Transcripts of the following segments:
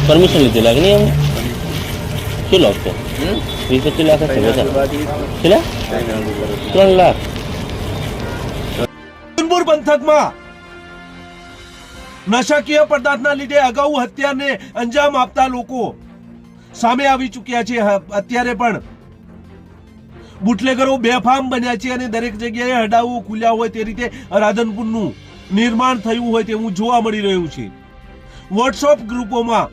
Permission લીધી લાગે નહીં એમ શું લાગશે 20-25 લાખ હશે બધા કેટલા 3 લાખ રાધનપુર પંથકમાં નશાકીય પદાર્થના લીધે અગાઉ હત્યાને અંજામ આપતા લોકો સામે આવી ચૂક્યા છે। અત્યારે પણ બુટલેગરો બેફામ બન્યા છે અને દરેક જગ્યાએ હડાઓ ખુલ્યા હોય તે રીતે રાધનપુરનું નિર્માણ થયું હોય તેવું જોવા મળી રહ્યું છે। વોટ્સએપ ગ્રુપોમાં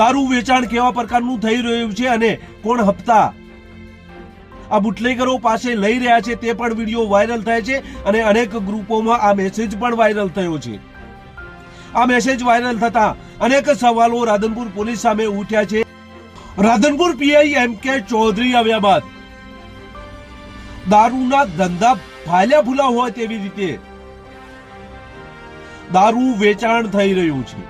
દારૂ વેચાણ કેવા પ્રકારનું થઈ રહ્યું છે અને કોણ હપ્તા આ બુટલેગરો પાસે લઈ રહ્યા છે તે પણ વિડીયો વાયરલ થાય છે અને અનેક ગ્રુપોમાં આ મેસેજ પણ વાયરલ થયો છે। આ મેસેજ વાયરલ થતા અનેક સવાલો રાધનપુર પોલીસ સામે ઉઠ્યા છે। રાધનપુર પીઆઈ એમ.કે. ચૌધરી આવ્યા બાદ દારૂના ધંધા ફાલ્યા ફૂલા હોય તેવી રીતે દારૂ વેચાણ થઈ રહ્યું છે।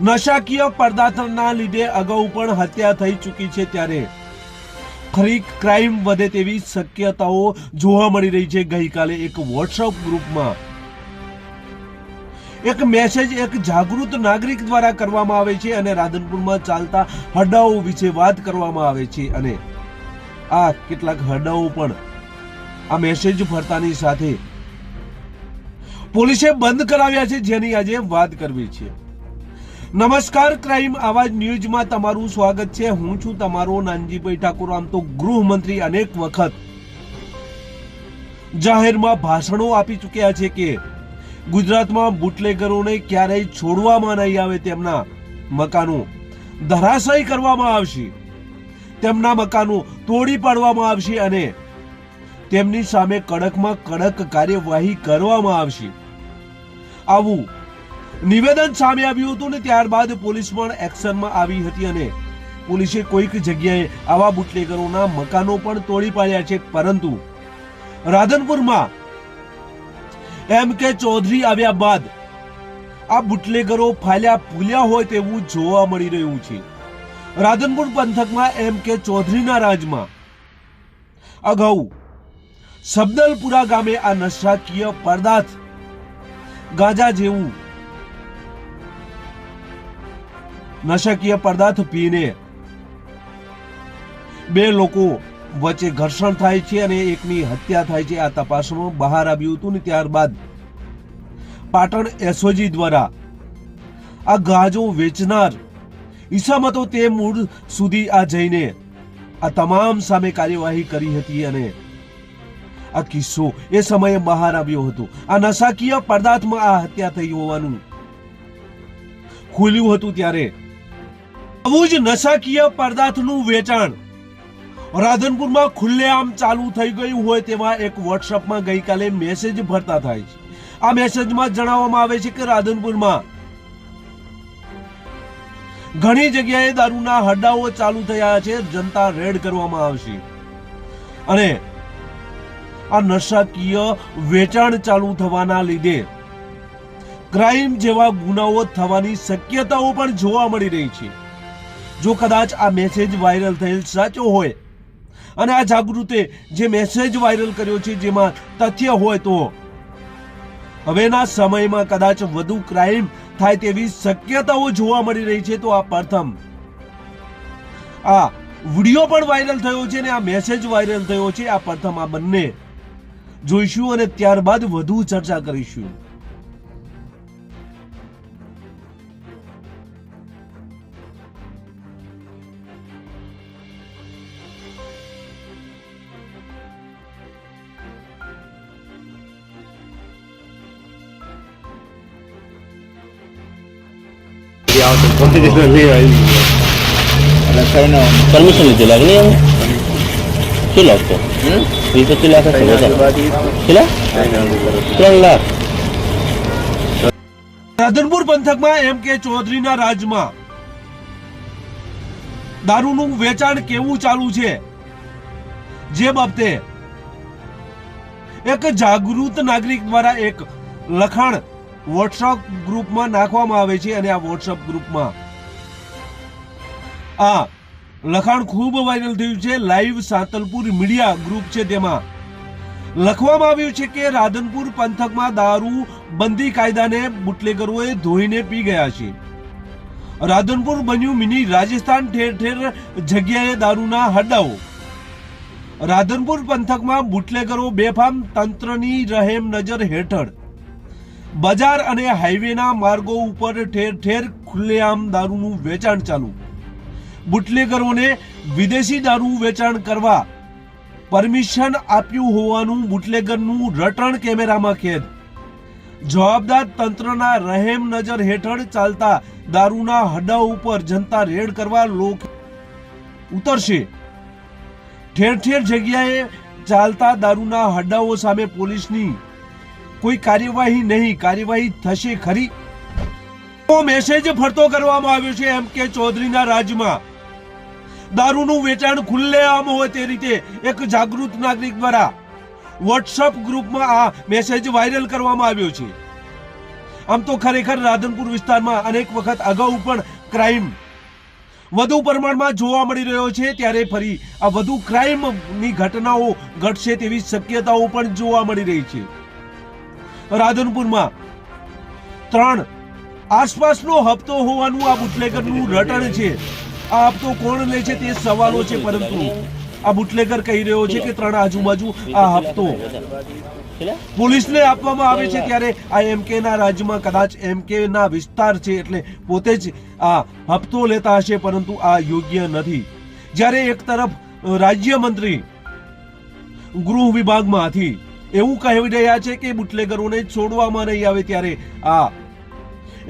નશાકીય પદાર્થના લીધે અગાઉ પણ હત્યા થઈ ચૂકી છે ત્યારે ફરી ક્રાઇમ વધે તેવી શક્યતાઓ જોવા મળી રહી છે। ગઈકાલે એક વોટ્સએપ ગ્રુપમાં એક મેસેજ એક જાગૃત નાગરિક દ્વારા કરવામાં આવે છે અને રાધનપુરમાં ચાલતા હડાઓ વિશે વાત કરવામાં આવે છે અને આ કેટલાક હડાઓ પણ આ મેસેજ ફરતાની સાથે પોલીસે બંધ કરાવ્યા છે, જેની આજે વાત કરવી છે। નમસ્કાર, ક્રાઇમ આવાજ ન્યૂઝમાં તમારું સ્વાગત છે। હું છું તમારો નાનજીભાઈ ઠાકોર। આમ તો ગૃહમંત્રી અનેક વખત જાહેરમાં ભાષણો આપી ચૂક્યા છે કે ગુજરાતમાં બુટલેગરોને ક્યારેય છોડવામાં નહીં આવે, તેમના મકાનો ધરાશાયી કરવામાં આવશે, તેમના મકાનો તોડી પાડવામાં આવશે અને તેમની સામે કડકમાં કડક કાર્યવાહી કરવામાં આવશે। આવું નિવેદન સામે આવ્યું હતું ને ત્યારબાદ પોલીસ પણ એક્શનમાં આવી હતી અને પોલીસે કોઈક જગ્યાએ આવા બુટલેગરોના મકાનો પણ તોડી પાડ્યા છે। પરંતુ રાધનપુરમાં એમ.કે. ચૌધરી આવ્યા બાદ આ બુટલેગરો ફાલ્યા ફૂલ્યા હોય તેવું જોવા મળી રહ્યું છે। રાધનપુર પંથકમાં એમ.કે. ચૌધરીના રાજમાં અગાઉ સબદલપુરા ગામે આ નશાકીય પદાર્થ ગાંજા જેવું નશાકીય પદાર્થ પીને બે લોકો વચ્ચે ઘર્ષણ થાય છે અને એકની હત્યા થાય છે। આ તપાસમાં બહાર આવ્યું હતું ને ત્યારબાદ પાટણ એસઓજી દ્વારા આ ગાંજો વેચનાર ઈસામતો તે મૂળ સુધી આ જઈને આ તમામ સામે કાર્યવાહી કરી હતી અને આ કિસ્સો એ સમયે બહાર આવ્યો હતો। આ નશાકીય પદાર્થમાં આ હત્યા થઈ હોવાનું ખુલ્યું હતું ત્યારે આવું જ નશાકીય પદાર્થનું વેચાણ રાધનપુરમાં ખુલ્લેઆમ ચાલુ થઈ ગયું હોય તેવા એક વોટ્સએપમાં ગઈકાલે મેસેજ ફરતા થાય છે। આ મેસેજમાં જણાવવામાં આવે છે કે રાધનપુરમાં ઘણી જગ્યાએ દારૂના હડ્ડાઓ ચાલુ થયા છે, જનતા રેડ કરવામાં આવશે અને આ નશાકીય વેચાણ ચાલુ થવાના લીધે ક્રાઇમ જેવા ગુનાઓ થવાની શક્યતાઓ પણ જોવા મળી રહી છે। જો કદાચ આ મેસેજ વાયરલ થયેલ સાચો હોય અને આ જાગૃતે જે મેસેજ વાયરલ કર્યો છે જેમાં તથ્ય હોય તો હવેના સમયમાં કદાચ વધુ ક્રાઇમ થાય તેવી શક્યતાઓ જોવા મળી રહી છે। તો આ પ્રથમ આ વિડીયો પણ વાયરલ થયો છે અને આ મેસેજ વાયરલ થયો છે। આ પ્રથમ આ બંને જોઈશું અને ત્યારબાદ વધુ ચર્ચા કરીશું। પરમિશન લીધી લાગે નહીં એમ શું લાગશે 20-25 લાખ હશે બધા કેટલા 3 લાખ રાધનપુર પંથકમાં એમ.કે. ચૌધરીના રાજમાં દારૂનું વેચાણ કેવું ચાલુ છે જે બાબતે એક જાગૃત નાગરિક દ્વારા એક લખાણ વોટ્સએપ ગ્રુપમાં નાખવામાં આવે છે અને આ વોટ્સએપ ગ્રુપમાં આ લખાણ ખૂબ વાયરલ થયું છે। લાઈવ સાંતલપુર મીડિયા ગ્રુપ છે તેમાં લખવામાં આવ્યું છે કે રાધનપુર પંથકમાં દારૂ બંધી કાયદાને બુટલેગરોએ ધોઈને પી ગયા છે. રાધનપુર બન્યું મિની રાજસ્થાન. ઠેર ઠેર જગ્યાએ દારૂના હડ્ડાઓ. રાધનપુર પંથકમાં બુટલેગરો બેફામ, તંત્રની રહેમ નજર હેઠળ. બજાર અને હાઈવેના માર્ગો ઉપર ઠેર ઠેર ખુલ્લેઆમ દારૂનું વેચાણ ચાલુ. બુટલેગરોને વિદેશી દારૂ વેચાણ કરવા પરમિશન આપ્યું હોવાનું બુટલેગરનું રટણ કેમેરામાં કેદ. જવાબદાર તંત્રના રહેમ નજર હેઠળ ચાલતા દારૂના હડ્ડાઓ ઉપર જનતા રેડ કરવા લોક ઉતરશે. ઠેર ઠેર જગ્યાએ ચાલતા દારૂના હડ્ડાઓ સામે પોલીસની કોઈ કાર્યવાહી નહીં. કાર્યવાહી થશે ખરી? તો મેસેજ ફરતો કરવામાં આવ્યો છે એમ કે ચૌધરીના રાજમાં દારૂનું વેચાણ ખુલ્લેઆમ હોય તે રીતે એક જાગૃત નાગરિક દ્વારા વોટ્સઅપ ગ્રુપમાં આ મેસેજ વાયરલ કરવામાં આવ્યો છે. આમ તો ખરેખર રાધનપુર વિસ્તારમાં અનેક વખત અગાઉ પણ ક્રાઇમ વધુ પ્રમાણમાં જોવા મળી રહ્યો છે, ત્યારે ફરી આ વધુ ક્રાઇમની ઘટનાઓ ઘટશે તેવી શક્યતાઓ પણ જોવા મળી રહી છે. રાધનપુરમાં 3 આસપાસનો હપ્તો હોવાનું આ બુટલેગરનું રટણ છે. આ હપ્તો કોણ લે છે તે સવાલો છે, પરંતુ આ બુટલેગર કહી રહ્યો છે કે 3 આજુબાજુ આ હપ્તો પોલીસને આપવામાં આવે છે. ત્યારે આ એમકે ના રાજ્યમાં કદાચ એમકે ના વિસ્તાર છે એટલે પોતે જ આ હપ્તો લેતા હશે, પરંતુ આ યોગ્ય નથી. જ્યારે એક તરફ રાજ્યમંત્રી ગૃહ વિભાગમાંથી એવું કહી રહ્યા છે કે બુટલેગરોને છોડવામાં નહીં આવે, ત્યારે આ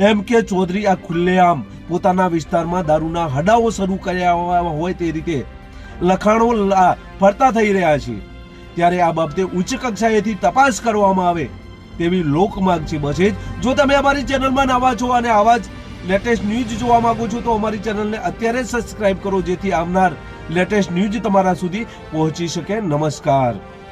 એમકે ચૌધરી આ ખુલ્લેઆમ પોતાના વિસ્તારમાં દારૂના હડાઓ શરૂ કર્યા હોય તે રીતે લખાણો ફરતા થઈ રહ્યા છે. ત્યારે આ બાબતે ઉચ્ચ કક્ષાએથી તપાસ કરવામાં આવે તેવી લોક માંગ છે. બસ જ. જો તમે અમારી ચેનલમાં નવા છો અને આવા જ લેટેસ્ટ ન્યૂઝ જોવા માંગો છો તો અમારી ચેનલને અત્યારે સબસ્ક્રાઇબ કરો, જેથી આવનાર લેટેસ્ટ ન્યૂઝ તમારા સુધી પહોંચી શકે. નમસ્કાર.